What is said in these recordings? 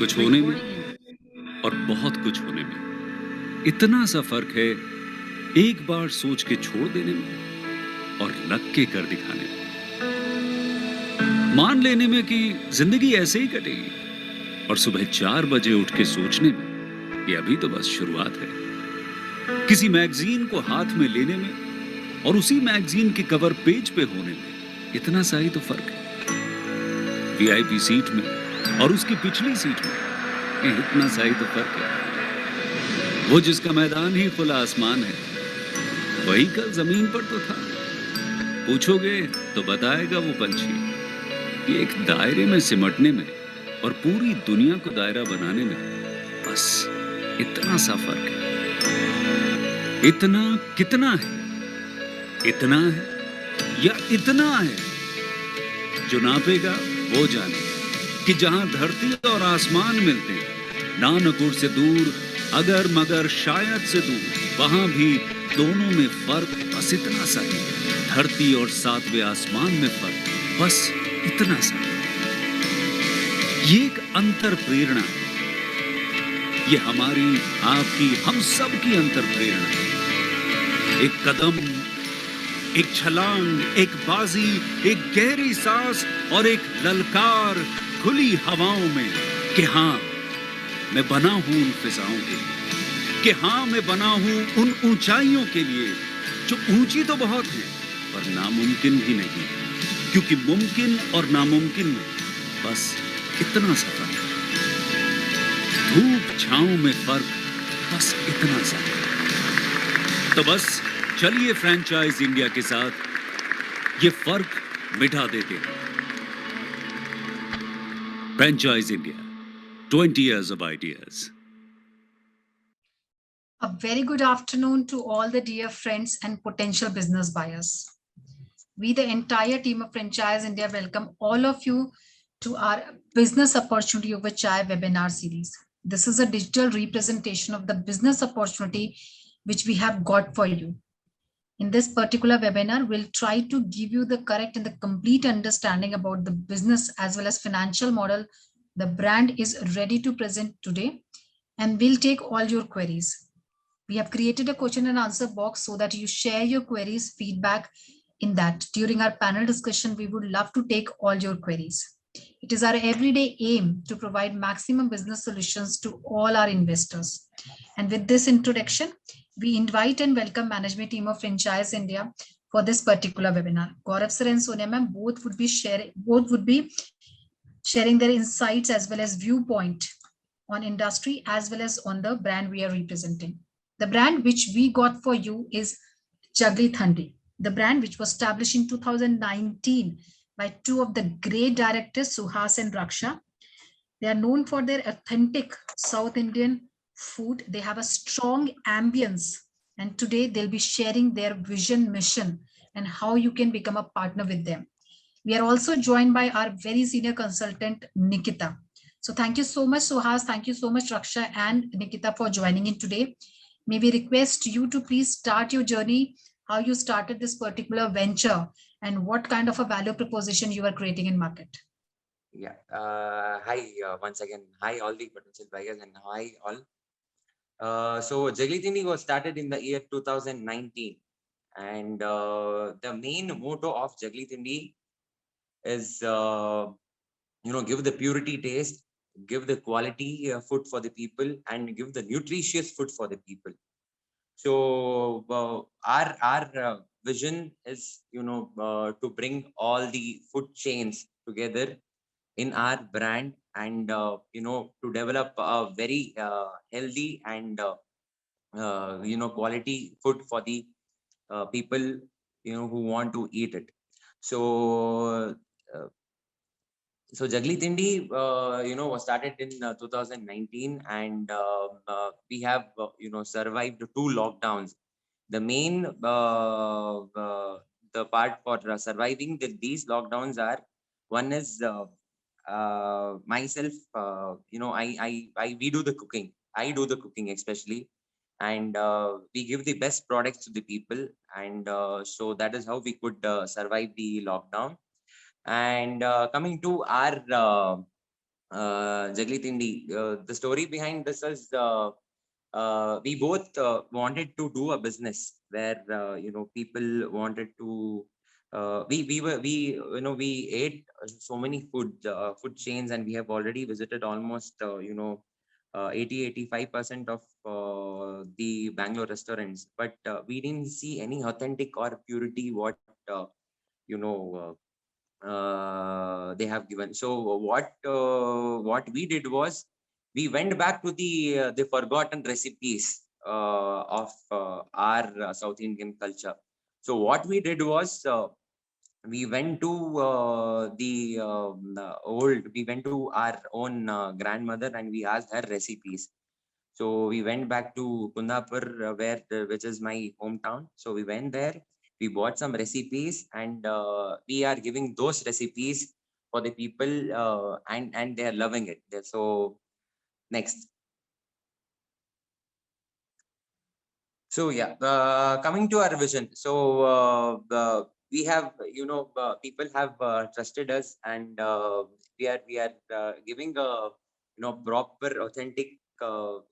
कुछ होने में और बहुत कुछ होने में इतना सा फर्क है, एक बार सोच के छोड़ देने में और लग के कर दिखाने में। मान लेने में कि जिंदगी ऐसे ही कटेगी और सुबह 4 बजे उठ के सोचने में कि अभी तो बस शुरुआत है। किसी मैगजीन को हाथ में लेने में और उसी मैगजीन के कवर पेज पे होने में इतना सा ही तो फर्क है। वीआईपी सीट में और उसकी पिछली सीट में इतना सा ही तो फर्क है। वो जिसका मैदान ही खुला आसमान है, वही कल जमीन पर तो था। पूछोगे तो बताएगा वो पंछी कि एक दायरे में सिमटने में और पूरी दुनिया को दायरा बनाने में बस इतना सा फर्क है। इतना कितना है? इतना है या इतना है? जो नापेगा वो जाने कि जहां धरती और आसमान मिलते हैं, नानपुर से दूर, अगर मगर शायद से दूर, वहां भी दोनों में फर्क बस इतना सा है। धरती और सातवें आसमान में फर्क बस इतना सा। ये एक अंतर प्रेरणा है। ये हमारी, आपकी, हम सब की अंतर प्रेरणा है। एक कदम, एक छलांग, एक बाजी, एक गहरी सांस और एक ललकार खुली हवाओं में कि हाँ, मैं बना हूं उन फिजाओं के लिए, कि हाँ, मैं बना हूं उन ऊंचाइयों के लिए जो ऊंची तो बहुत है पर नामुमकिन भी नहीं, क्योंकि मुमकिन और नामुमकिन में बस इतना सा फर्क है। धूप छांव में फर्क बस इतना सा। तो बस चलिए फ्रेंचाइज इंडिया के साथ ये फर्क मिटा देते हैं। Franchise India, 20 years of ideas. A very good afternoon to all the dear friends and potential business buyers. We, the entire team of Franchise India, welcome all of you to our Business Opportunity Over Chai webinar series. This is a digital representation of the business opportunity which we have got for you. In this particular webinar, we'll try to give you the correct and the complete understanding about the business as well as financial model the brand is ready to present today, and we'll take all your queries. We have created a question and answer box so that you share your queries, feedback in that. During our panel discussion, we would love to take all your queries. It is our everyday aim to provide maximum business solutions to all our investors. And with this introduction, we invite and welcome management team of Franchise India for this particular webinar. Gaurav sir and Sonia ma'am both would be sharing their insights as well as viewpoint on industry as well as on the brand we are representing. The brand which we got for you is Jagli Thandi, the brand which was established in 2019 by two of the great directors, Suhas and Raksha. They are known for their authentic South Indian food. They have a strong ambience, and today they'll be sharing their vision, mission, and how you can become a partner with them. We are also joined by our very senior consultant, Nikita. So thank you so much, Suhas. Thank you so much, Raksha and Nikita, for joining in today. May we request you to please start your journey, how you started this particular venture, and what kind of a value proposition you are creating in market. Yeah. Hi, once again. Hi, all the potential buyers, and hi, all. So Jagli Thandi was started in the year 2019, and the main motto of Jagli Thandi is, give the purity taste, give the quality food for the people, and give the nutritious food for the people. So our vision is, to bring all the food chains together in our brand, and to develop a very healthy and quality food for the people who want to eat it. So Jagli Thandi was started in 2019, and we have survived 2 lockdowns. The main the part for surviving these lockdowns are, one is myself, we do the cooking. I do the cooking especially, and we give the best products to the people, and so that is how we could survive the lockdown. And coming to our Jagli Tindi. The story behind this is we both wanted to do a business where people wanted to. We ate so many food chains, and we have already visited almost 80-85% of the Bangalore restaurants, but we didn't see any authentic or purity what you know they have given. So what we did was we went back to the forgotten recipes of our South Indian culture. So what we did was we went to we went to our own grandmother and we asked her recipes. So we went back to Kundapur, which is my hometown. So we went there, we bought some recipes, and we are giving those recipes for the people, and they are loving it. So next. So yeah, coming to our vision. So we have, people have trusted us, and we are giving a proper authentic. So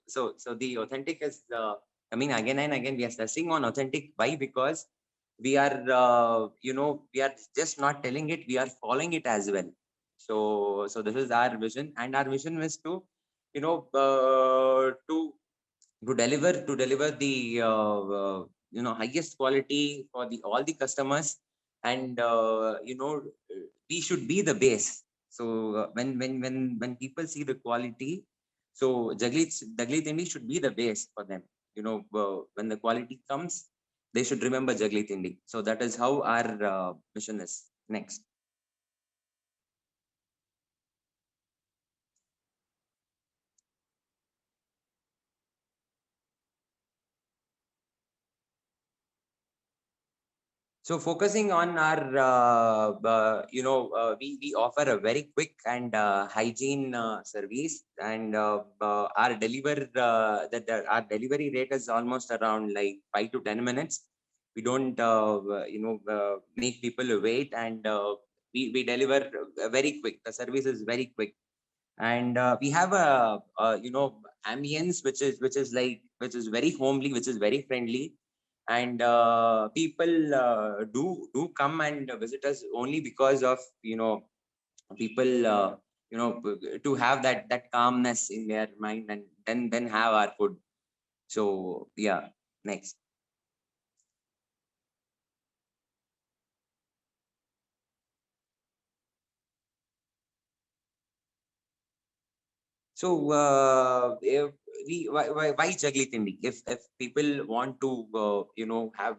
the authentic is. I mean, again and again, we are stressing on authentic. Why? Because we are, we are just not telling it. We are following it as well. So this is our vision, and our vision is to, to deliver the highest quality for the all the customers, and we should be the base. So when people see the quality, so Jagli Tindi should be the base for them. When the quality comes, they should remember Jagli Tindi. So that is how our mission is. Next. So focusing on our, we offer a very quick and hygiene service, and our delivery rate is almost around like 5 to 10 minutes. We don't, make people wait, and we deliver very quick. The service is very quick, and we have a ambience which is very homely, which is very friendly, and people do come and visit us only because of people to have that calmness in their mind, and then have our food. So yeah, next. So why Jagli Tindi? If people want to have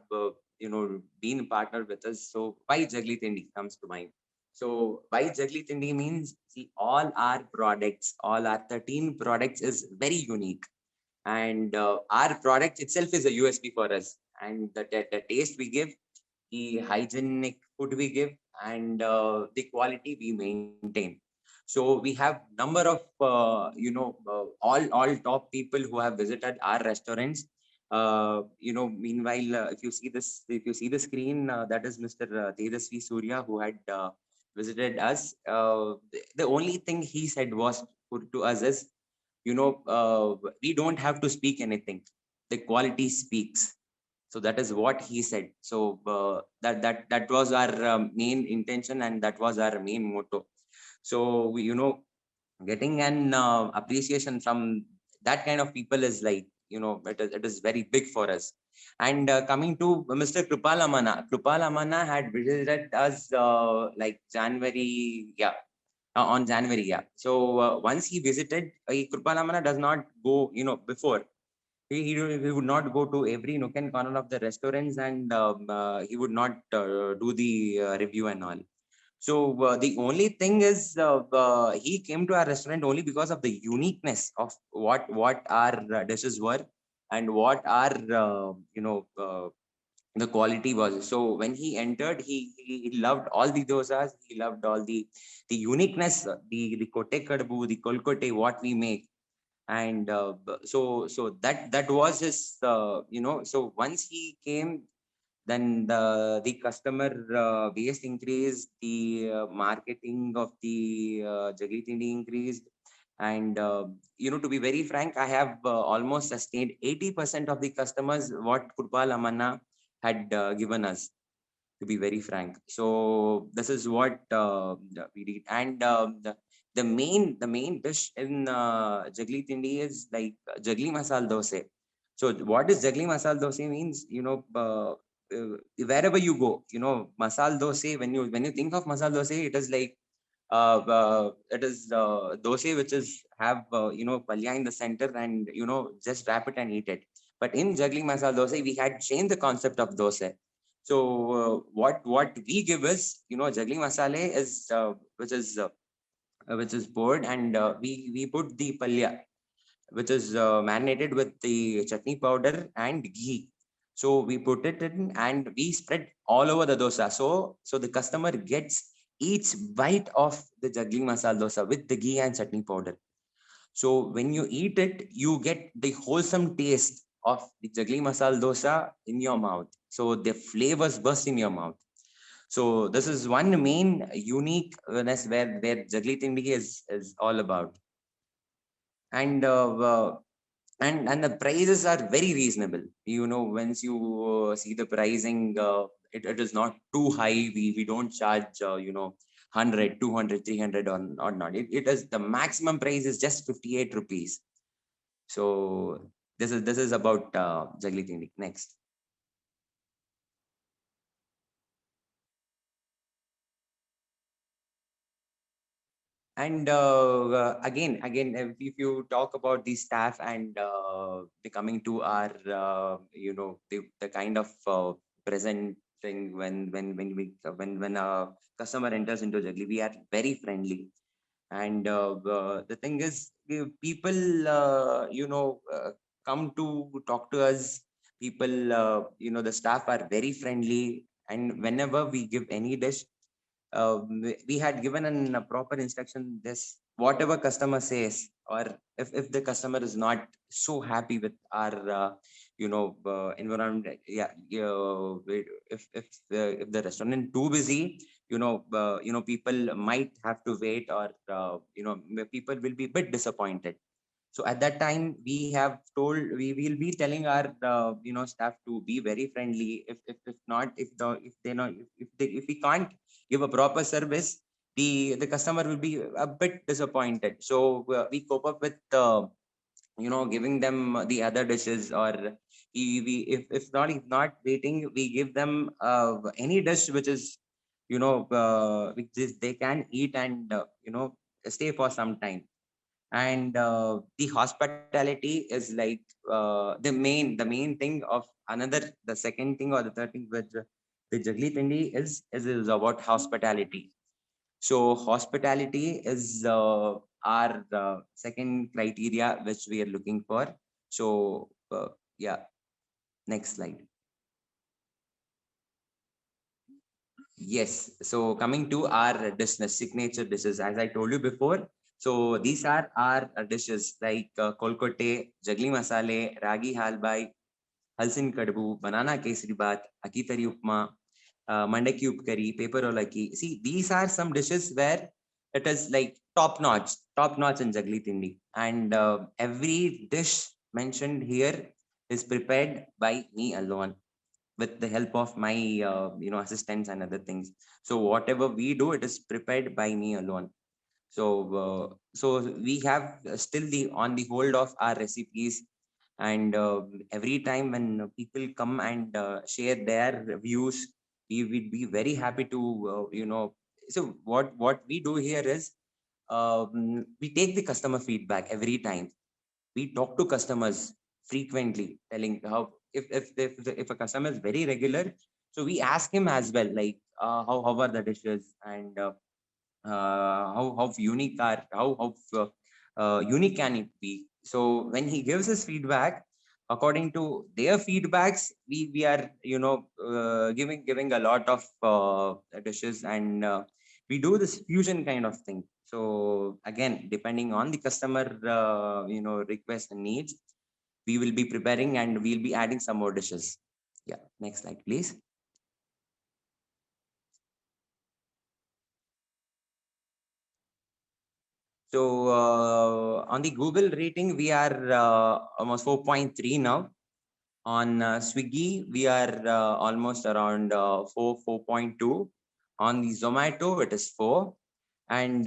been a partner with us, so why Jagli Tindi comes to mind. So why Jagli Tindi means, see, all our products, all our 13 products is very unique, and our product itself is a USP for us, and the taste we give, the hygienic food we give, and the quality we maintain. So we have number of all top people who have visited our restaurants. Meanwhile, if you see the screen, that is Mr. Tejasvi Surya, who had visited us. The only thing he said was to us is, we don't have to speak anything. The quality speaks. So that is what he said. So that was our main intention, and that was our main motto. So we, getting an appreciation from that kind of people is like, it is very big for us. And coming to Mr. Krupal Amana had visited us like January, yeah, on January, yeah. So once he visited, Krupal Amana does not go, before. He would not go to every nook and corner of the restaurants, and he would not do the review and all. So the only thing is, he came to our restaurant only because of the uniqueness of what our dishes were, and what our the quality was. So when he entered, he loved all the dosas. He loved all the uniqueness, the kote kadbu, the kolkote, what we make. And so that was his, so once he came, then the customer base increased, the marketing of the Jagli Tindi increased, And to be very frank, I have almost sustained 80% of the customers what Kurpal Amanna had given us, to be very frank. So this is what we did. And the main dish in Jagli Tindi is like Jagli Masal Dosa. So what is Jagli Masal Dosa means, wherever you go, Masal Dosa, when you think of Masal Dosa, it is like it is dosa which is have palya in the center, and just wrap it and eat it. But in juggling masala dosa, we had changed the concept of dosa. So what we give is, juggling masala is which is poured, and we put the palya, which is marinated with the chutney powder and ghee. So we put it in and we spread all over the dosa. So the customer gets each bite of the juggling masala dosa with the ghee and chutney powder. So when you eat it, you get the wholesome taste of the juggling masala dosa in your mouth. So the flavors burst in your mouth. So this is one main uniqueness where Jagli Tindi is all about. And and the prices are very reasonable. Once you see the pricing, it is not too high. We don't charge 100, 200, 300 or not. It is the maximum price is just 58 rupees. So this is about Jagli Tindi. Next. And again, if you talk about the staff and the coming to our the kind of presenting when a customer enters into Jagli, we are very friendly. And the thing is, people come to talk to us. People, the staff are very friendly, and whenever we give any dish, we had given a proper instruction, this whatever customer says, or if the customer is not so happy with our environment, if the restaurant too busy, people might have to wait, or people will be a bit disappointed. So at that time, we have told, we will be telling our staff to be very friendly. If not, if they not if we can't give a proper service, the customer will be a bit disappointed. So we cope up with giving them the other dishes, or if not waiting, we give them any dish which is which is they can eat and stay for some time. And the hospitality is like the main thing of another, the second thing or the third thing with the Jagli Tindi is about hospitality. So hospitality is our second criteria which we are looking for. So yeah, next slide. Yes. So coming to our dishes, signature dishes, as I told you before. So these are our dishes like kolkote, jagli masale, ragi halbai, halsin kadbu, banana kesri baat, akitari upma, mandaki upkari, paper olaki. See, these are some dishes where it is like top notch in jagli tindi. And every dish mentioned here is prepared by me alone, with the help of my assistants and other things. So whatever we do, it is prepared by me alone. So we have still the on the hold of our recipes. And every time when people come and share their views, we would be very happy to so what we do here is, we take the customer feedback every time. We talk to customers frequently, telling how, if a customer is very regular, so we ask him as well, like how are the dishes, and how unique are unique can it be. So when he gives us feedback, according to their feedbacks, we are giving a lot of dishes. And we do this fusion kind of thing. So again, depending on the customer requests and needs, we will be preparing and we'll be adding some more dishes. Yeah, next slide, please. So on the Google rating, we are almost 4.3 now. On Swiggy, we are almost around 4.2. On the Zomato, it is 4. And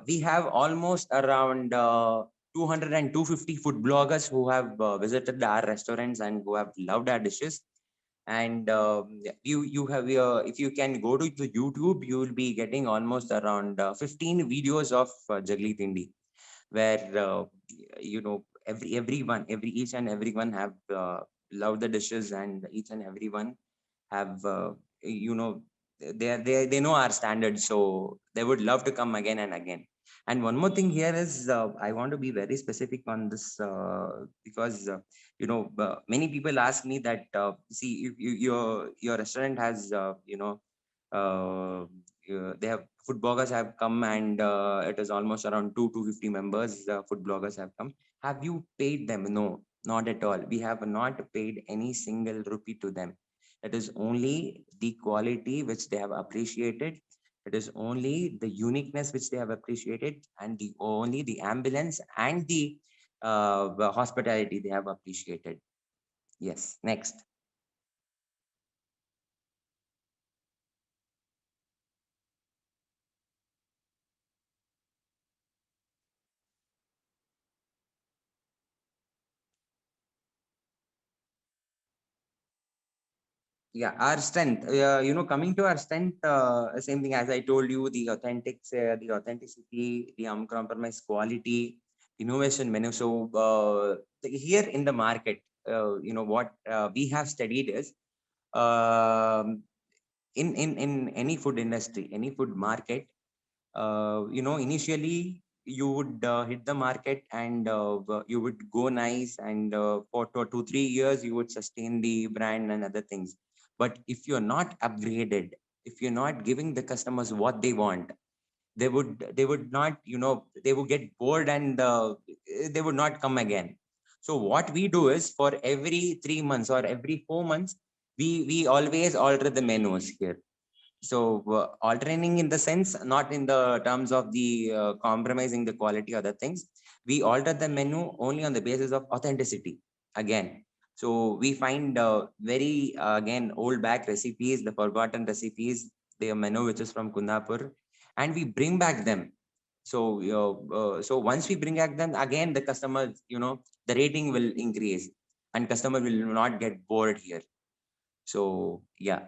we have almost around 200 and 250 food bloggers who have visited our restaurants and who have loved our dishes. And you have if you can go to the YouTube, you will be getting almost around 15 videos of Jagli Tindi, where each and everyone have loved the dishes, and each and everyone have you know they know our standards, so they would love to come again and again. And one more thing here is I want to be very specific on this, because many people ask me that, see, if your restaurant has uh, they have food bloggers have come, and it is almost around 2 to 50 members. Food bloggers have come. Have you paid them? No, not at all. We have not paid any single rupee to them. It is only the quality which they have appreciated. It is only the uniqueness which they have appreciated, and the only the ambulance and the hospitality they have appreciated. Yes, next. Yeah, our strength, coming to our strength, same thing as I told you, the authenticity, the uncompromised quality, innovation menu. So here in the market, what we have studied is, um, in any food industry, any food market, initially you would hit the market, and you would go nice, and for 2 3 years you would sustain the brand and other things. But if you're not upgraded, if you're not giving the customers what they want, they would not, they would get bored, and they would not come again. So what we do is, for every 3 months or every 4 months, we always alter the menus here. So altering in the sense, not in the terms of the compromising the quality or other things. We alter the menu only on the basis of authenticity again. So we find very again old back recipes, the forgotten recipes, the menu which is from Kundapur, and we bring back them. So so once we bring back them again, the customer, the rating will increase, and customer will not get bored here. So yeah.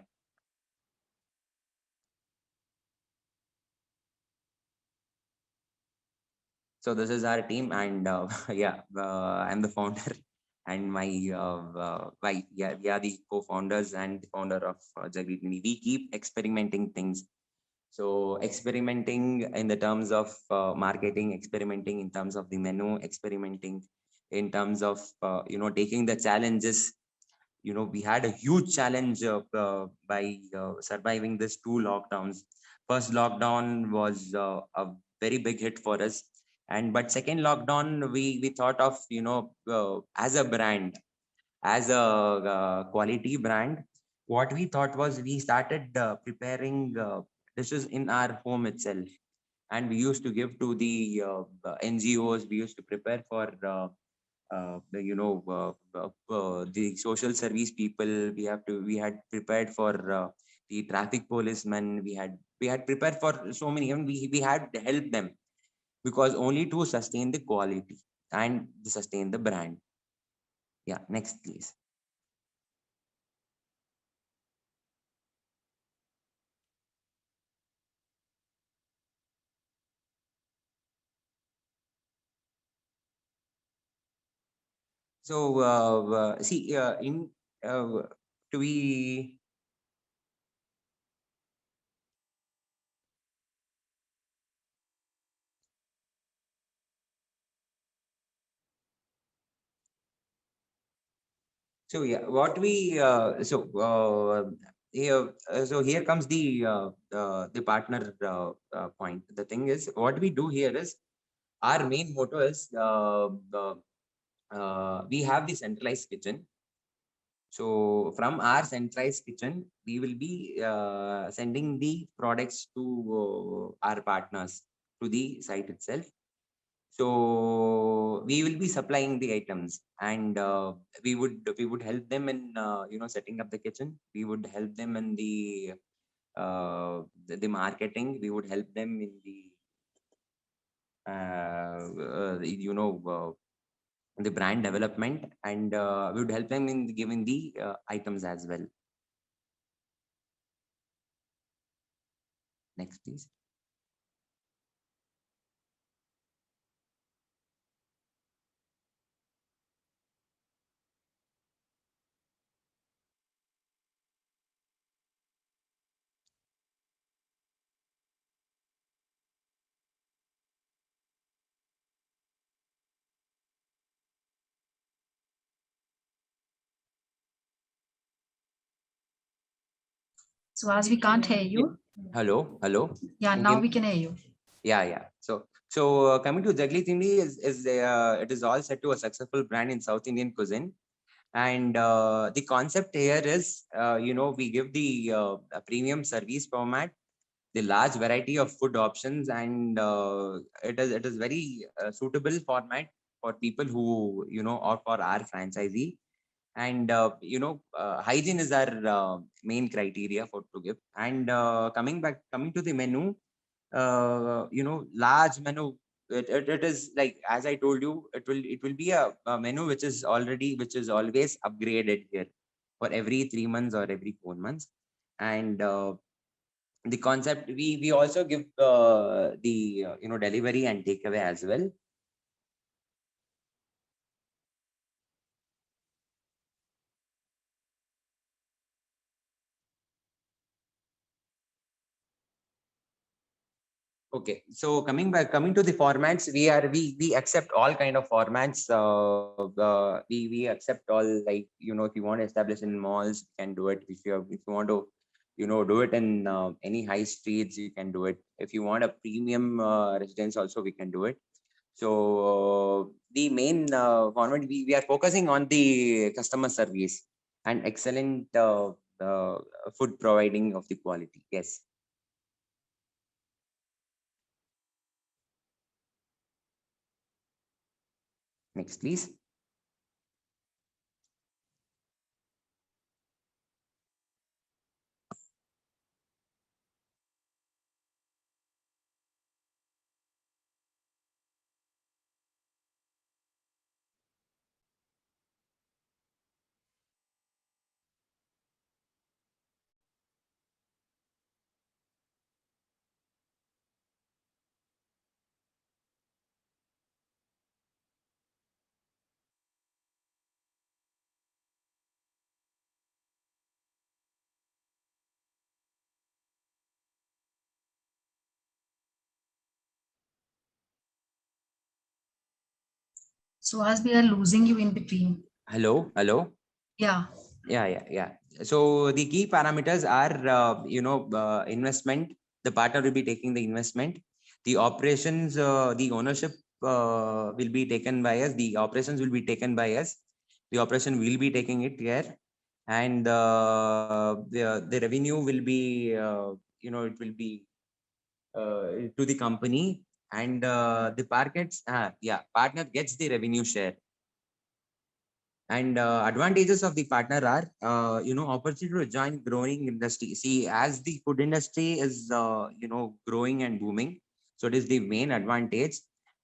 So this is our team, and yeah, I'm the founder, and my wife. Yeah, we are the co-founders and the founder of Jaggeet Mini. We keep experimenting things. So experimenting in the terms of marketing, experimenting in terms of the menu, experimenting in terms of taking the challenges. We had a huge challenge by surviving this 2 lockdowns. First lockdown was a very big hit for us, and but second lockdown, we thought of, as a brand, as a quality brand. What we thought was, we started preparing dishes in our home itself, and we used to give to the NGOs. We used to prepare for the social service people. We had prepared for the traffic policemen. We had prepared for so many, and we had helped them, because only to sustain the quality and sustain the brand. Yeah, next please. So see, in to be so yeah, what we here so here comes the partner point. The thing is, what we do here is, our main motto is, we have the centralized kitchen. So from our centralized kitchen, we will be sending the products to our partners, to the site itself. So we will be supplying the items, and we would help them in setting up the kitchen. We would help them in the marketing. We would help them in the brand development, and we would help them in giving the items as well. Next, please. So as we can't hear you. Hello, hello. Yeah, Can you now hear we me? can hear you. Yeah. So coming to Jagli Tindi it is all set to a successful brand in South Indian cuisine. And the concept here is, we give the a premium service format, the large variety of food options, and it is very suitable format for people who, or for our franchisee. And hygiene is our main criteria for to give. And coming to the menu, large menu. It is like, as I told you, it will be a menu which is always upgraded here for every 3 months or every 4 months. And the concept, we also give the delivery and takeaway as well. Okay, so coming to the formats, we accept all kind of formats. We accept all, like, if you want to establish in malls, you can do it. If you want to, do it in any high streets, you can do it. If you want a premium residence, also we can do it. So the main format, we are focusing on the customer service and excellent food providing of the quality. Yes. Next, please. So as we are losing you in between. Hello, hello. Yeah. Yeah. So the key parameters are, investment. The partner will be taking the investment. The operations, the ownership will be taken by us. The operations will be taken by us. The operation will be taking it here, and the revenue will be, it will be to the company, and the partner gets the revenue share. And advantages of the partner are, opportunity to join growing industry. See, as the food industry is, growing and booming, so it is the main advantage.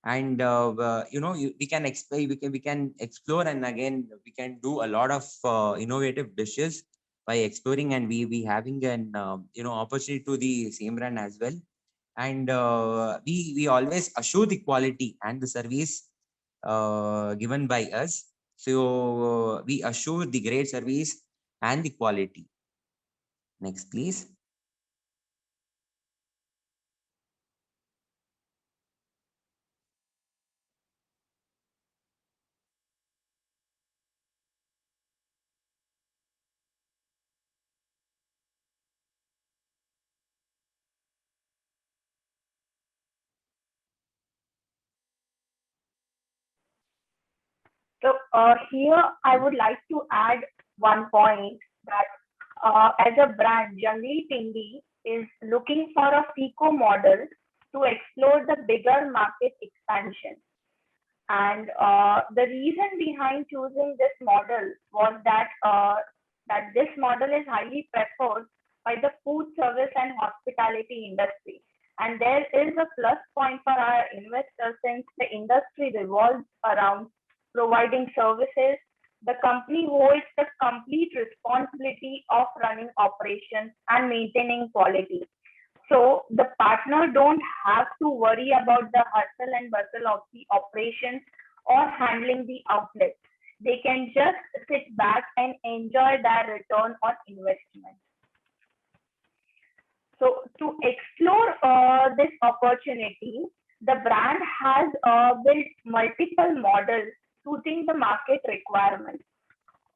And we can explore, we can explore, and again we can do a lot of innovative dishes by exploring, and we having an opportunity to the same brand as well. And we always assure the quality and the service given by us. So we assure the great service and the quality. Next, please. So here I would like to add one point that as a brand, Jungli Tindi is looking for a FICO model to explore the bigger market expansion. And the reason behind choosing this model was that this model is highly preferred by the food service and hospitality industry. And there is a plus point for our investors since the industry revolves around providing services. The company holds the complete responsibility of running operations and maintaining quality. So the partner don't have to worry about the hustle and bustle of the operations or handling the outlets. They can just sit back and enjoy their return on investment. So to explore this opportunity, the brand has built multiple models suiting the market requirements.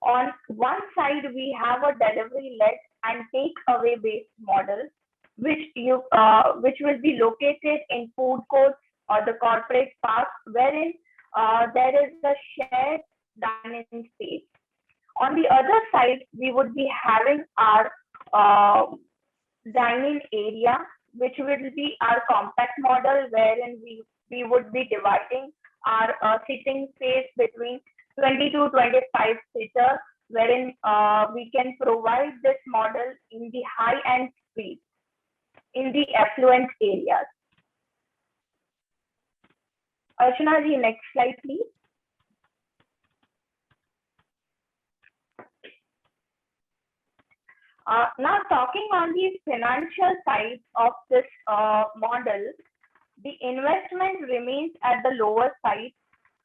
On one side, we have a delivery-led and take-away based model, which will be located in food courts or the corporate park, wherein there is a shared dining space. On the other side, we would be having our dining area, which will be our compact model, wherein we would be dividing our sitting space between 20 to 25 seater, wherein we can provide this model in the high-end streets, in the affluent areas. Archana ji, next slide, please. Now, talking on the financial side of this model, the investment remains at the lower side.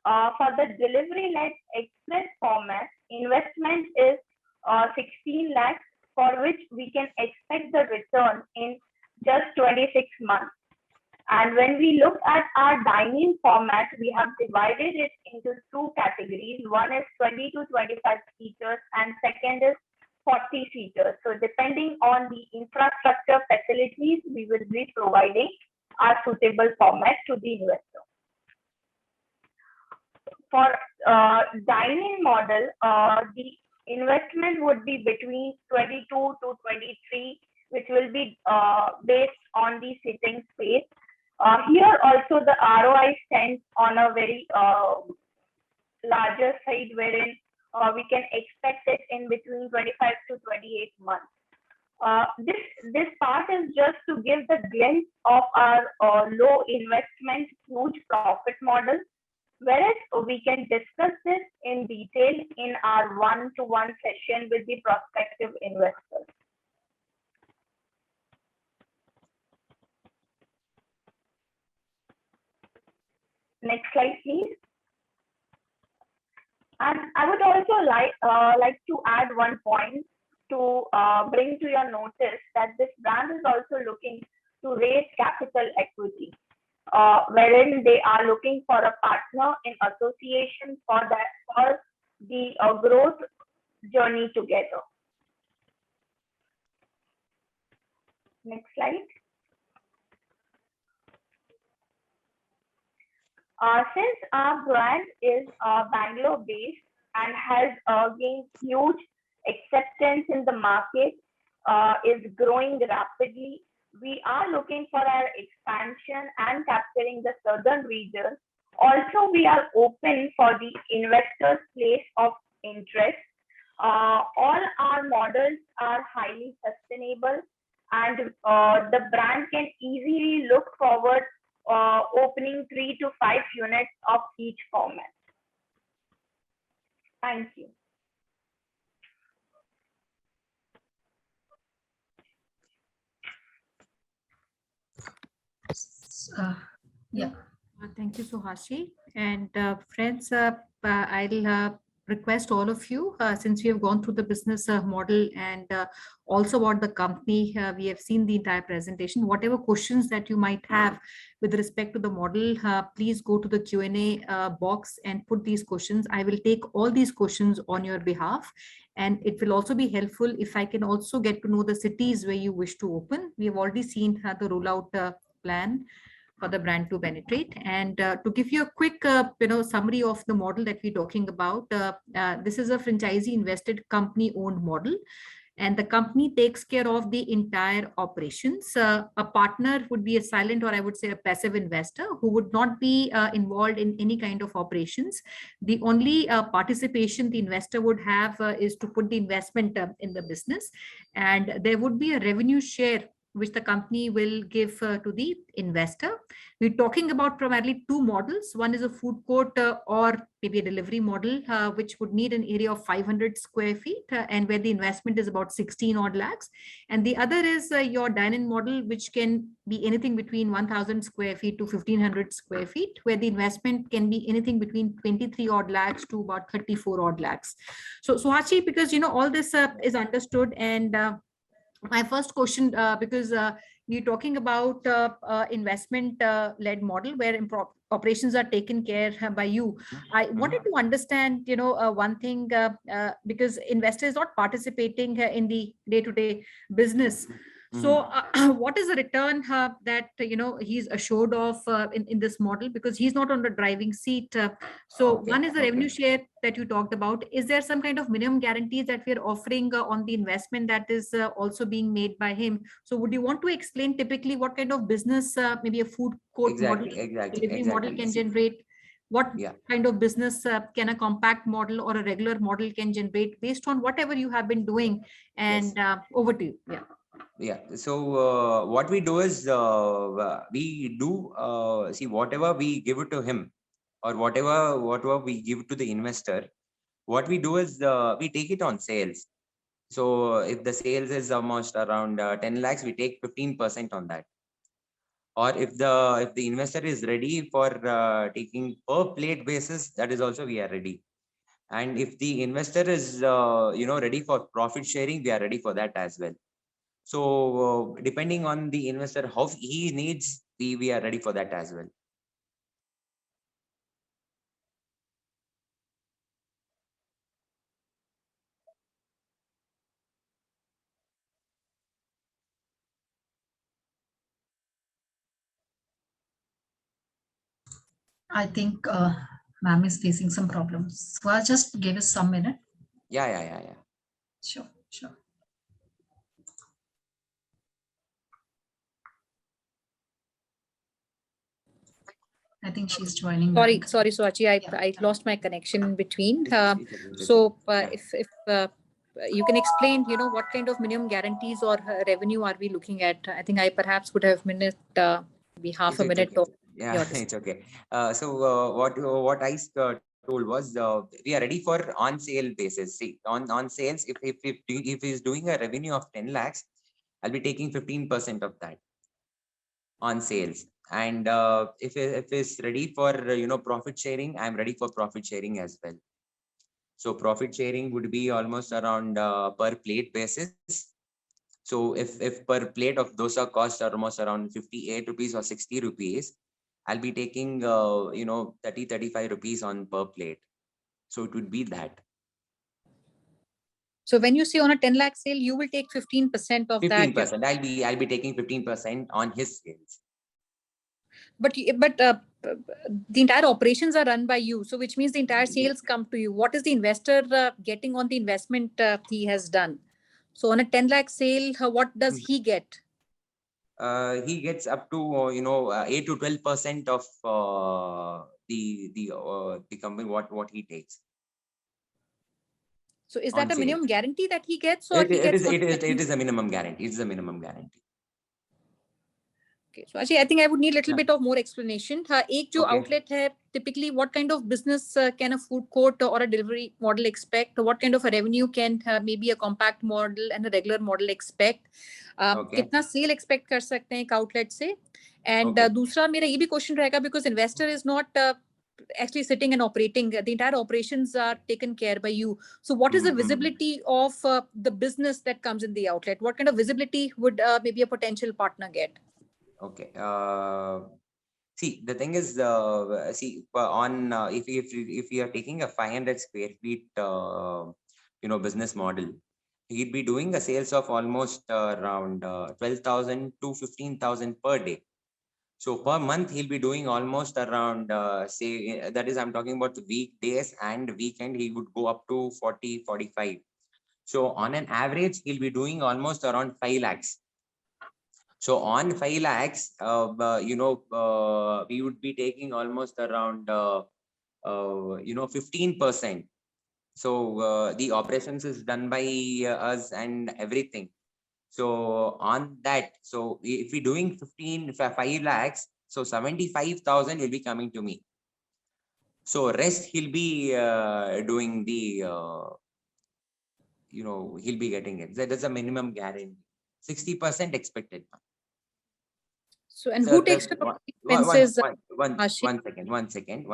For the delivery-led express format, investment is 16 lakhs, for which we can expect the return in just 26 months. And when we look at our dining format, we have divided it into two categories. One is 20 to 25 seaters and second is 40 seaters. So depending on the infrastructure facilities, we will be providing our suitable format to the investor. For dining model, the investment would be between 22 to 23, which will be based on the sitting space. Here also the ROI stands on a very larger side, wherein we can expect it in between 25 to 28 months. This part is just to give the glimpse of our low investment, huge profit model, whereas we can discuss this in detail in our one-to-one session with the prospective investors. Next slide, please. And I would also like to add one point to bring to your notice that this brand is also looking to raise capital equity, wherein they are looking for a partner in association for the growth journey together. Next slide. Since our brand is Bangalore based and has gained huge acceptance in the market, is growing rapidly, we are looking for our expansion and capturing the southern region. Also, we are open for the investors' place of interest. All our models are highly sustainable, and the brand can easily look forward opening 3 to 5 units of each format. Thank you. Yeah. Thank you, Suhashi. And friends, I'll request all of you, since we have gone through the business model and also about the company, we have seen the entire presentation. Whatever questions that you might have with respect to the model, please go to the Q&A box and put these questions. I will take all these questions on your behalf. And it will also be helpful if I can also get to know the cities where you wish to open. We have already seen the rollout plan for the brand to penetrate. And to give you a quick summary of the model that we're talking about, this is a franchisee invested company owned model. and the company takes care of the entire operations. A partner would be a silent, or I would say a passive investor, who would not be involved in any kind of operations. The only participation the investor would have is to put the investment in the business, and there would be a revenue share which the company will give to the investor. We're talking about primarily two models. One is a food court or maybe a delivery model, which would need an area of 500 square feet and where the investment is about 16 odd lakhs. And the other is your dine-in model, which can be anything between 1,000 square feet to 1,500 square feet, where the investment can be anything between 23 odd lakhs to about 34 odd lakhs. So Suhashi, because all this is understood, and my first question, because we're talking about investment led model where operations are taken care by you. I wanted to understand, one thing, because investor is not participating in the day-to-day business. So what is the return that, he's assured of in this model, because he's not on the driving seat. So Okay, one is the revenue okay. share that you talked about. Is there some kind of minimum guarantees that we're offering on the investment that is also being made by him? So would you want to explain typically what kind of business maybe a food court model, delivery model can generate? What Yeah. kind of business can a compact model or a regular model can generate based on whatever you have been doing? And over to you. Yeah. Yeah. So what we do is we do see whatever we give it to him, or whatever we give to the investor. What we do is we take it on sales. So if the sales is almost around 10 lakhs, we take 15% on that. Or if the investor is ready for taking per plate basis, that is also we are ready. And if the investor is ready for profit sharing, we are ready for that as well. So depending on the investor, how he needs, we are ready for that as well. I think ma'am is facing some problems. So I'll just give us some minute. Yeah. Sure, sure. I think she's joining. Sorry, Suhachi, I lost my connection in between. So if you can explain, what kind of minimum guarantees or revenue are we looking at? I think I perhaps would have maybe half a minute. Okay. Yeah, it's okay. So what I told was we are ready for on sale basis. See, on sales, if he's doing a revenue of 10 lakhs, I'll be taking 15% of that on sales. And if it's ready for profit sharing, I'm ready for profit sharing as well. So profit sharing would be almost around per plate basis. So if per plate of dosa costs almost around 58 rupees or 60 rupees, I'll be taking 30-35 rupees on per plate. So it would be that. So when you say on a 10 lakh sale, you will take 15% of 15%. that. I'll be taking 15% on his sales. But the entire operations are run by you, so which means the entire sales come to you. What is the investor getting on the investment he has done? So on a 10 lakh sale, what does he get? He gets up to 8 to 12% of the company what he takes. So is that a minimum guarantee that he gets, or it is a minimum guarantee? It's a minimum guarantee. Okay, so actually, I think I would need a little bit of more explanation. एक जो outlet है, typically what kind of business can a food court or a delivery model expect? What kind of a revenue can maybe a compact model and a regular model expect? कितना sale expect कर सकते हैं एक outlet से? And दूसरा मेरा ये भी question रहेगा, because investor is not actually sitting and operating. The entire operations are taken care by you. So what is the visibility of the business that comes in the outlet? What kind of visibility would maybe a potential partner get? Okay. See, the thing is, on if you are taking a 500 square feet, business model, he'd be doing a sales of almost around 12,000 to 15,000 per day. So per month, he'll be doing almost around, that is, I'm talking about the weekdays and weekend, he would go up to 40, 45. So on an average, he'll be doing almost around 5 lakhs. So on 5 lakhs, we would be taking almost around 15%. So the operations is done by us and everything. So on that, so if we're doing 5 lakhs, so 75,000 will be coming to me. So rest he'll be doing the, he'll be getting it. That is a minimum guarantee. 60% expected. So, and So who takes the- care of the one expenses? second.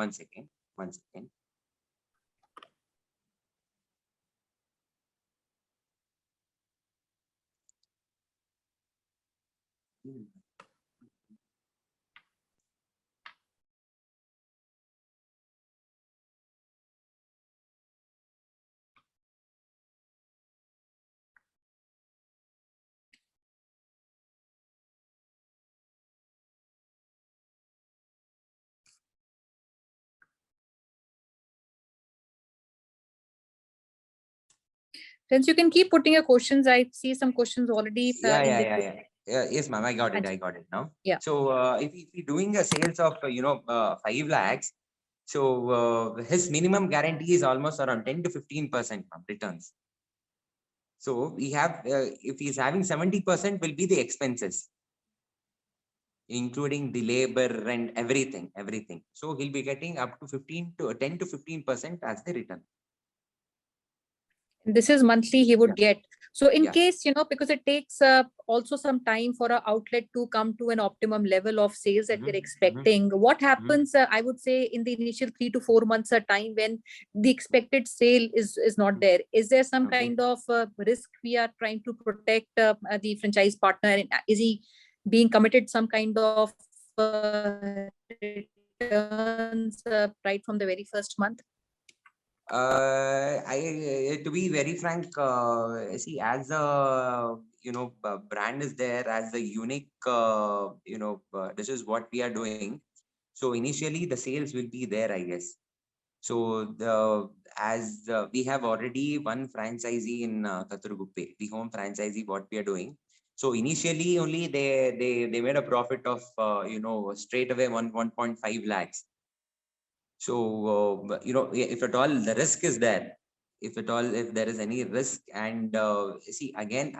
Since you can keep putting your questions, I see some questions already. Yeah. Yes, ma'am, I got it now. Yeah. So if we're doing a sales of 5 lakhs, so his minimum guarantee is almost around 10 to 15% returns. So we have, if he's having 70%, will be the expenses, including the labor and everything. So he'll be getting up to 10 to 15% as the return. This is monthly he would get. So in Yeah. case, because it takes also some time for an outlet to come to an optimum level of sales that we're expecting. What happens, I would say, in the initial 3 to 4 months time when the expected sale is not there? Is there some kind of risk we are trying to protect the franchise partner? And is he being committed some kind of returns right from the very first month? To be very frank, see, as a brand is there, as a unique, this is what we are doing. So initially the sales will be there, I guess. So we have already one franchisee in Kathurguppe, the home franchisee, what we are doing. So initially only they made a profit of straight away 1.5 lakhs. So if at all the risk is there, if there is any risk, and see, again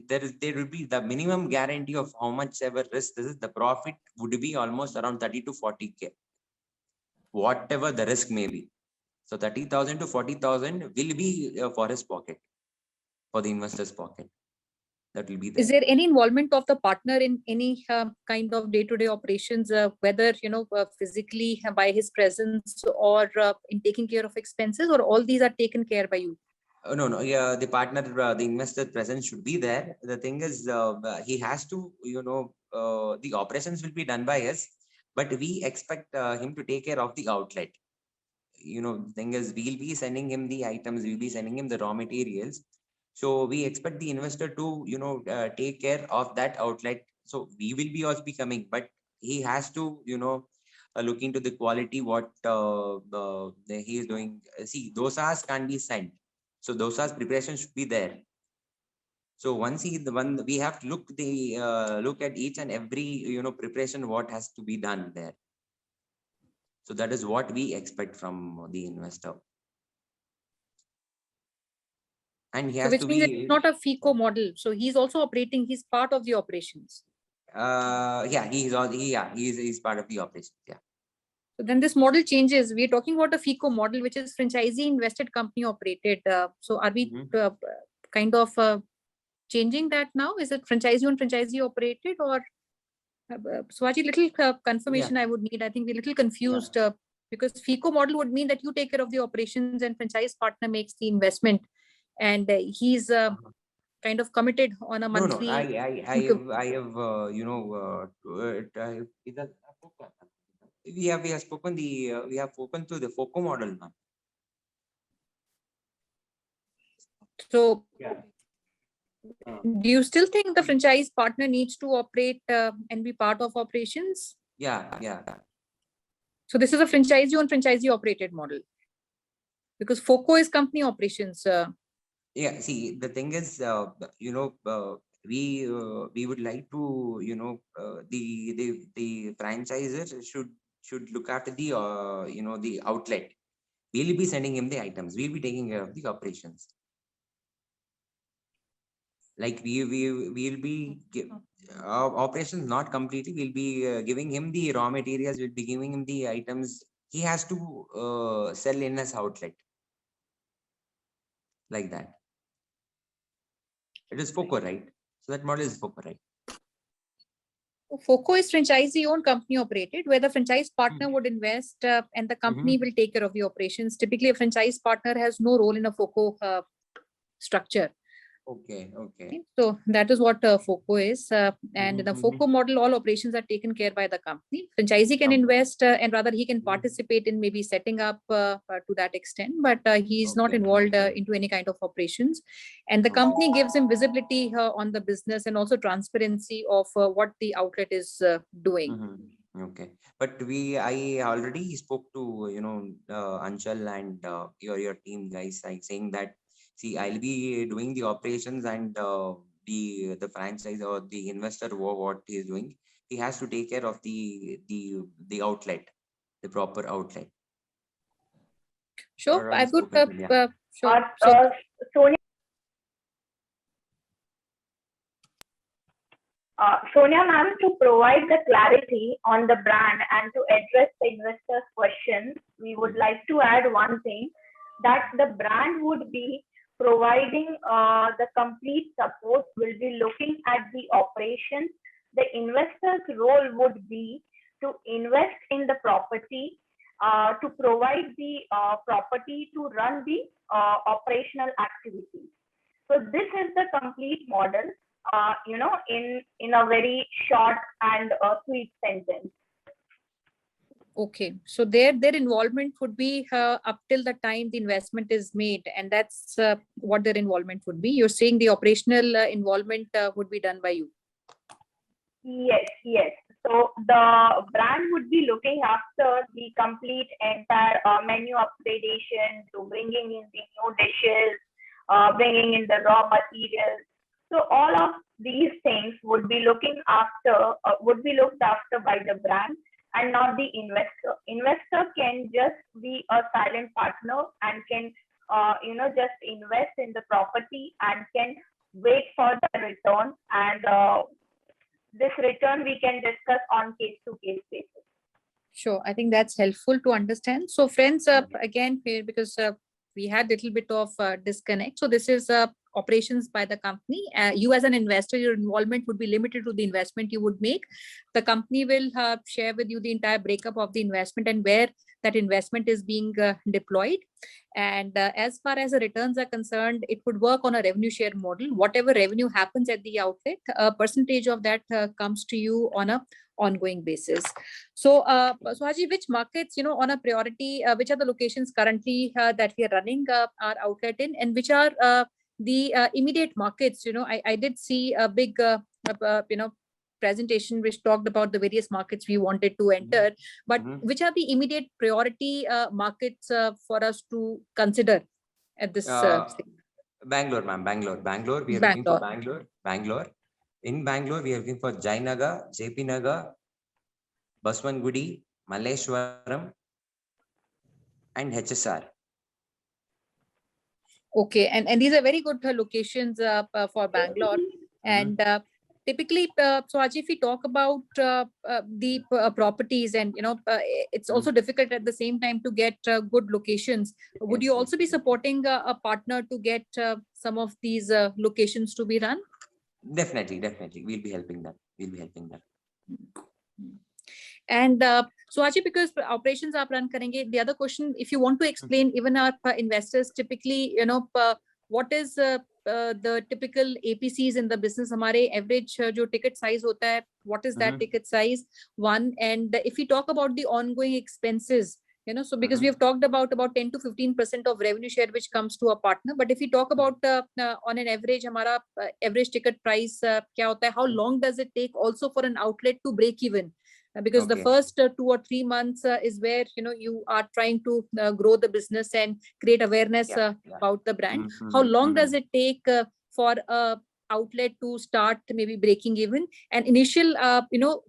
there will be the minimum guarantee of how much ever risk this is, the profit would be almost around 30 to 40K, whatever the risk may be. So 30,000 to 40,000 will be for his pocket, for the investor's pocket. That will be there. Is there any involvement of the partner in any kind of day-to-day operations, whether physically by his presence or in taking care of expenses, or all these are taken care by you? No. Yeah, the partner, the investor presence should be there. The thing is, he has to, the operations will be done by us, but we expect him to take care of the outlet. The thing is, we'll be sending him the items, we'll be sending him the raw materials. So we expect the investor to, take care of that outlet. So we will be also be coming, but he has to, look into the quality, what he is doing. See, dosas can't be sent. So dosas preparation should be there. So once we have to look at each and every, preparation, what has to be done there. So that is what we expect from the investor. And he has which to means be it's not a FICO model. So he's also operating, he's part of the operations. He's part of the operations. Yeah. So then this model changes. We're talking about a FICO model, which is franchisee invested company operated. So are we kind of changing that now? Is it franchisee and franchisee operated, or Sivaji, little confirmation I would need. I think we're a little confused because FICO model would mean that you take care of the operations and franchise partner makes the investment, and he's kind of committed on a monthly. No. I have we have spoken to the FOCO model now. So do you still think the franchise partner needs to operate and be part of operations? Yeah. So this is a franchisee on franchisee operated model, because FOCO is company operations. Yeah, see, the thing is, we would like to, the franchisor should look after the the outlet. We'll be sending him the items. We'll be taking care of the operations. Like we'll be operations not completely. We'll be giving him the raw materials. We'll be giving him the items. He has to sell in his outlet, like that. It is FOCO, right? So that model is FOCO, right? FOCO is franchisee-owned, company operated, where the franchise partner would invest and the company will take care of the operations. Typically, a franchise partner has no role in a FOCO structure. Okay. Okay. So that is what FOCO is. And in the FOCO model, all operations are taken care by the company. Franchisee can Okay. invest and rather he can participate in maybe setting up to that extent, but he is not Okay. involved into any kind of operations. And the Okay. company gives him visibility on the business and also transparency of what the outlet is doing. Okay, but I already spoke to Anchal and your team guys, like saying that, see, I'll be doing the operations and the franchise or the investor what he is doing, he has to take care of the outlet, the proper outlet. Sure, I would. Sure. So Sonia ma'am, to provide the clarity on the brand and to address the investors' questions, we would like to add one thing, that the brand would be providing the complete support, will be looking at the operations. The investor's role would be to invest in the property, to provide the property to run the operational activities. So this is the complete model, in a very short and sweet sentence. Okay, so their involvement would be up till the time the investment is made, and that's what their involvement would be. You're saying the operational involvement would be done by you. Yes. So the brand would be looking after the complete entire menu upgradation, to bringing in the new dishes, bringing in the raw materials. So all of these things would be looked after by the brand and not the investor. Investor can just be a silent partner and can just invest in the property and can wait for the return, and this return we can discuss on case to case basis. Sure, I think that's helpful to understand. So friends, again, because we had a little bit of disconnect. So this is operations by the company. You as an investor, your involvement would be limited to the investment you would make. The company will share with you the entire breakup of the investment and where that investment is being deployed. And as far as the returns are concerned, it would work on a revenue share model. Whatever revenue happens at the outlet, a percentage of that comes to you on a ongoing basis. So, Haji, which markets, on a priority, which are the locations currently that we are running our outlet in, and which are the immediate markets? I did see a big, presentation which talked about the various markets we wanted to enter, but which are the immediate priority markets for us to consider at this stage? Bangalore, ma'am. Bangalore. We are looking for Bangalore. In Bangalore, we are looking for Jayanagar, JP Nagar, Baswangudi, Malleshwaram, and HSR. Okay, and these are very good locations for Bangalore. And typically, so Haji, if we talk about the properties, and it's also difficult at the same time to get good locations. Would you also be supporting a partner to get some of these locations to be run? Definitely. We'll be helping them. And so Haji, because operations are run karenge, the other question, if you want to explain even our investors, typically, what is the typical APCs in the business? Hamare average jo ticket size hota hai, what is that ticket size? One, and if we talk about the ongoing expenses, so because we have talked about 10 to 15% of revenue share which comes to a partner, but if we talk about on an average, hamara average ticket price kya hota hai, how long does it take also for an outlet to break even? because the Okay. first 2 or 3 months is where you are trying to grow the business and create awareness Yeah, yeah. about the brand. Mhm, How long does mhm. it take for a outlet to start maybe breaking even? And initial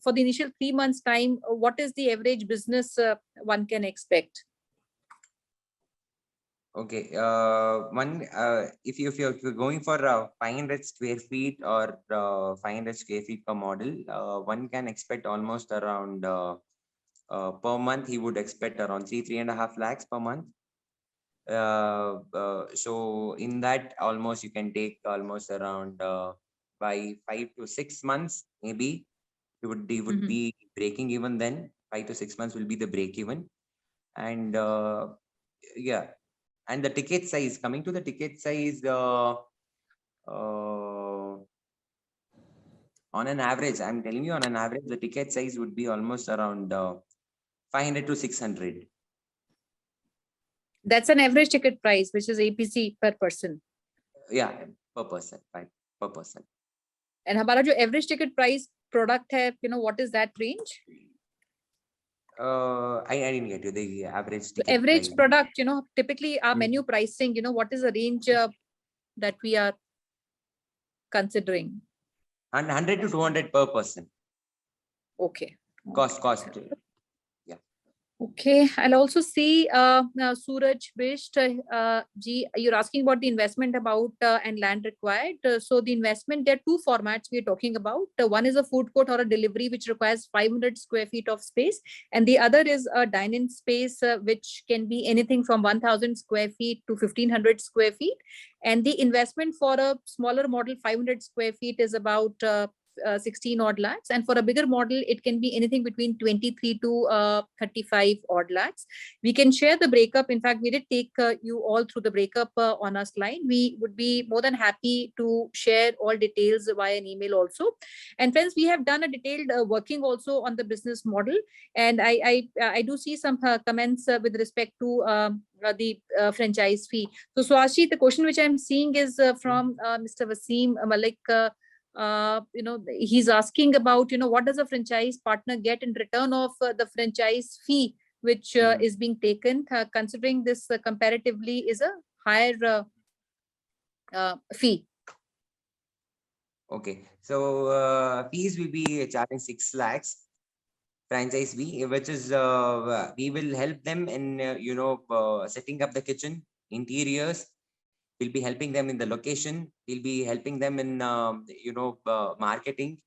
for the initial 3 months time, what is the average business one can expect? Okay. If you're going for 500 square feet or 500 square feet per model, one can expect almost around per month. He would expect around 3.5 lakhs per month. So in that, almost you can take almost around by 5 to 6 months, maybe he would be breaking even. Then 5 to 6 months will be the break even, and yeah. And the ticket size, coming to the ticket size, on an average, I'm telling you, on an average, the ticket size would be almost around 500 to 600. That's an average ticket price, which is APC per person. Yeah, per person, right? Per person. And हमारा जो average ticket price product है, what is that range? I didn't get you the average The ticket average price. product, typically our Mm. menu pricing, what is the range that we are considering? And 100 to 200 per person. Okay. Cost. Okay, I'll also see Suraj Bisht ji, you're asking about the investment about and land required. So the investment, there are two formats we're talking about. One is a food court or a delivery which requires 500 square feet of space, and the other is a dining space which can be anything from 1000 square feet to 1500 square feet. And the investment for a smaller model 500 square feet is about 16 odd lakhs, and for a bigger model it can be anything between 23 to 35 odd lakhs. We can share the breakup. In fact, we did take you all through the breakup on our slide. We would be more than happy to share all details via an email also. And friends, we have done a detailed working also on the business model, and I do see some comments with respect to the franchise fee. So Swashi, the question which I'm seeing is from Mr. Wasim Malik. He's asking about, what does a franchise partner get in return of the franchise fee, which is being taken, considering this comparatively is a higher fee. Okay. So fees will be charging 6 lakhs franchise fee, which is we will help them in setting up the kitchen interiors. We'll be helping them in the location. We'll be helping them in marketing.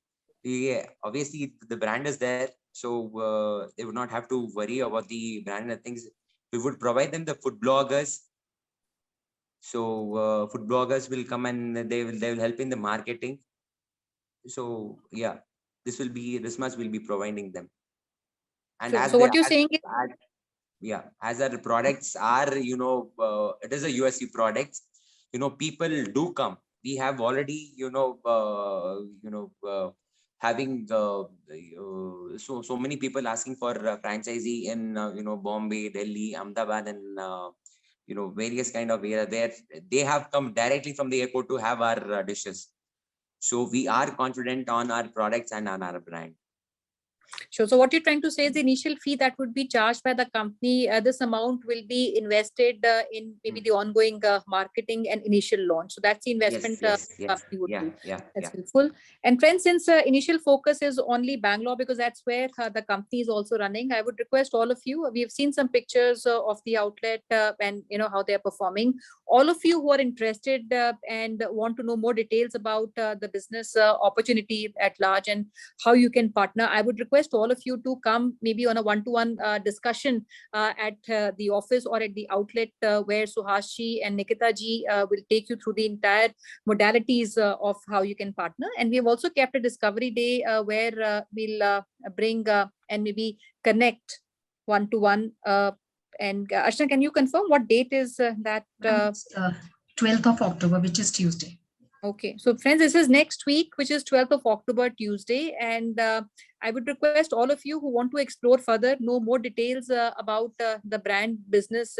Obviously the brand is there, so they would not have to worry about the brand and things. We would provide them the food bloggers. So food bloggers will come and they will help in the marketing. So yeah, this much will be providing them. And So what you're saying is, as our products are, it is a USC products, people do come. We have already, having so many people asking for a franchisee in, Bombay, Delhi, Ahmedabad, and, various kind of area there. They have come directly from the airport to have our dishes. So we are confident on our products and on our brand. sure. So what you're trying to say is the initial fee that would be charged by the company, this amount will be invested in maybe the ongoing marketing and initial launch. So that's the investment company would do. That's helpful. And friends, since initial focus is only Bangalore, because that's where the company is also running, I would request all of you, we have seen some pictures of the outlet and how they are performing. All of you who are interested and want to know more details about the business opportunity at large and how you can partner, I would request all of you to come maybe on a one-to-one discussion at the office or at the outlet where Suhashi and Nikita ji will take you through the entire modalities of how you can partner. And we have also kept a discovery day where we'll bring and maybe connect one-to-one. And Archana, can you confirm what date is that? 12th of October, which is Tuesday. Okay, so friends, this is next week, which is 12th of October, Tuesday. And I would request all of you who want to explore further, know more details about the brand business.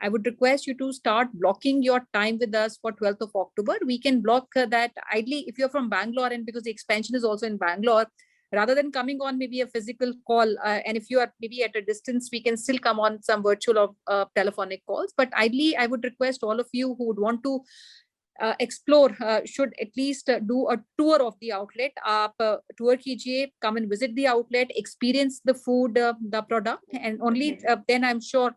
I would request you to start blocking your time with us for 12th of October. We can block that ideally if you're from Bangalore, and because the expansion is also in Bangalore, rather than coming on maybe a physical call. And if you are maybe at a distance, we can still come on some virtual or telephonic calls. But ideally, I would request all of you who would want to explore should at least do a tour of the outlet. Tour कीजिए, come and visit the outlet, experience the food, the product, and only then I'm sure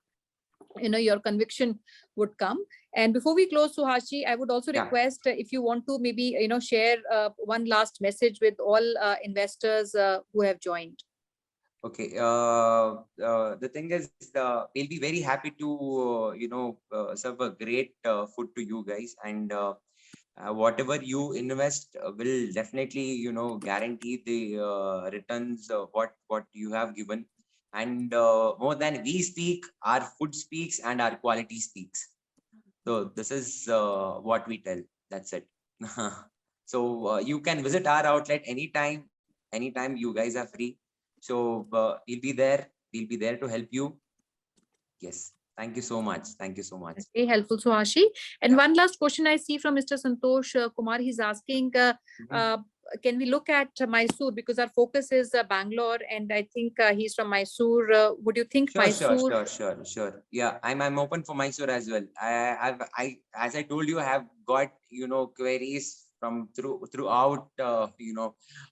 your conviction would come. And before we close, Suhashi, I would also request if you want to maybe share one last message with all investors who have joined. Okay. The thing is, we'll be very happy to serve a great food to you guys, and whatever you invest will definitely guarantee the returns what you have given. And more than we speak, our food speaks and our quality speaks. So this is what we tell. That's it. So you can visit our outlet anytime you guys are free. So we'll be there to help you. Yes. Thank you so much. Thank you so much. That's very helpful, Suhashi. And one last question I see from Mr. Santosh Kumar. He's asking, can we look at Mysore, because our focus is Bangalore, and I think he's from Mysore. Would you think Mysore? Sure. Yeah, I'm open for Mysore as well. I as I told you, I have got queries from throughout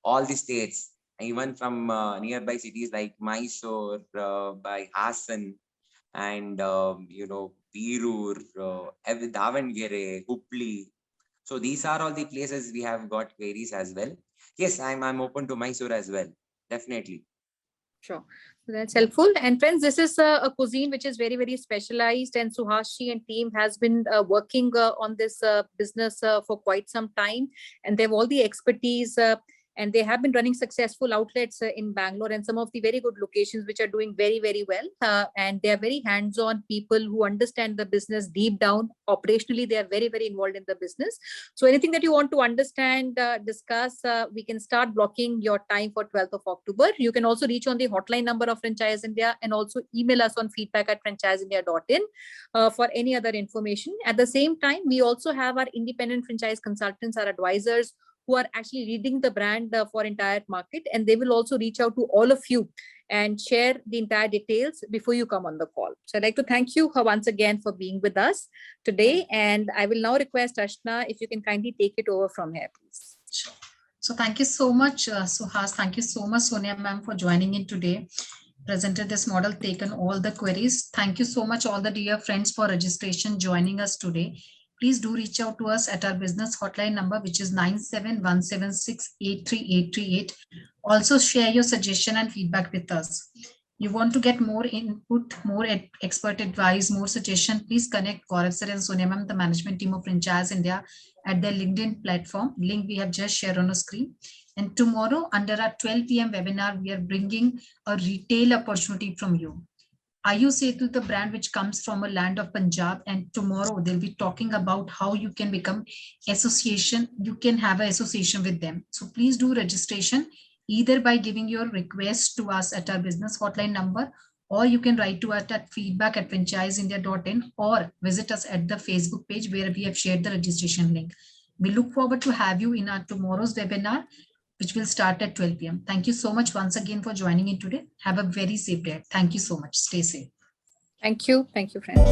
all the states, even from nearby cities like Mysore, by Hassan, and Virur, Davangere, Hubli. So these are all the places we have got queries as well. Yes, I'm open to Mysore as well. Definitely. Sure. So that's helpful. And friends, this is a cuisine which is very, very specialized, and Suhashi and team has been working on this business for quite some time, and they have all the expertise. And they have been running successful outlets in Bangalore and some of the very good locations which are doing very, very well. And they are very hands-on people who understand the business deep down. Operationally, they are very, very involved in the business. So anything that you want to understand, discuss, we can start blocking your time for 12th of October. You can also reach on the hotline number of Franchise India, and also email us on feedback@franchiseindia.in for any other information. At the same time, we also have our independent franchise consultants, our advisors, who are actually leading the brand for entire market, and they will also reach out to all of you and share the entire details before you come on the call. So I'd like to thank you once again for being with us today, and I will now request Ashna if you can kindly take it over from here, please. Sure. So thank you so much, Suhas. Thank you so much, Sonia ma'am, for joining in today. Presented this model, taken all the queries. Thank you so much, all the dear friends, for registration, joining us today. Please do reach out to us at our business hotline number, which is 9717683838. Also share your suggestion and feedback with us. You want to get more input, more expert advice, more suggestion, please connect Gaurav sir and Sonia ma'am, the management team of Franchise India, at their LinkedIn platform. Link we have just shared on a screen. And tomorrow under our 12 p.m. webinar, we are bringing a retail opportunity from you. Ayush Setu, the brand which comes from a land of Punjab, and tomorrow they'll be talking about how you can become association. You can have an association with them. So please do registration either by giving your request to us at our business hotline number, or you can write to us at feedback@franchiseindia.in, or visit us at the Facebook page where we have shared the registration link. We look forward to have you in our tomorrow's webinar, which will start at 12 p.m. Thank you so much once again for joining in today. Have a very safe day. Thank you so much. Stay safe. Thank you. Thank you, friends.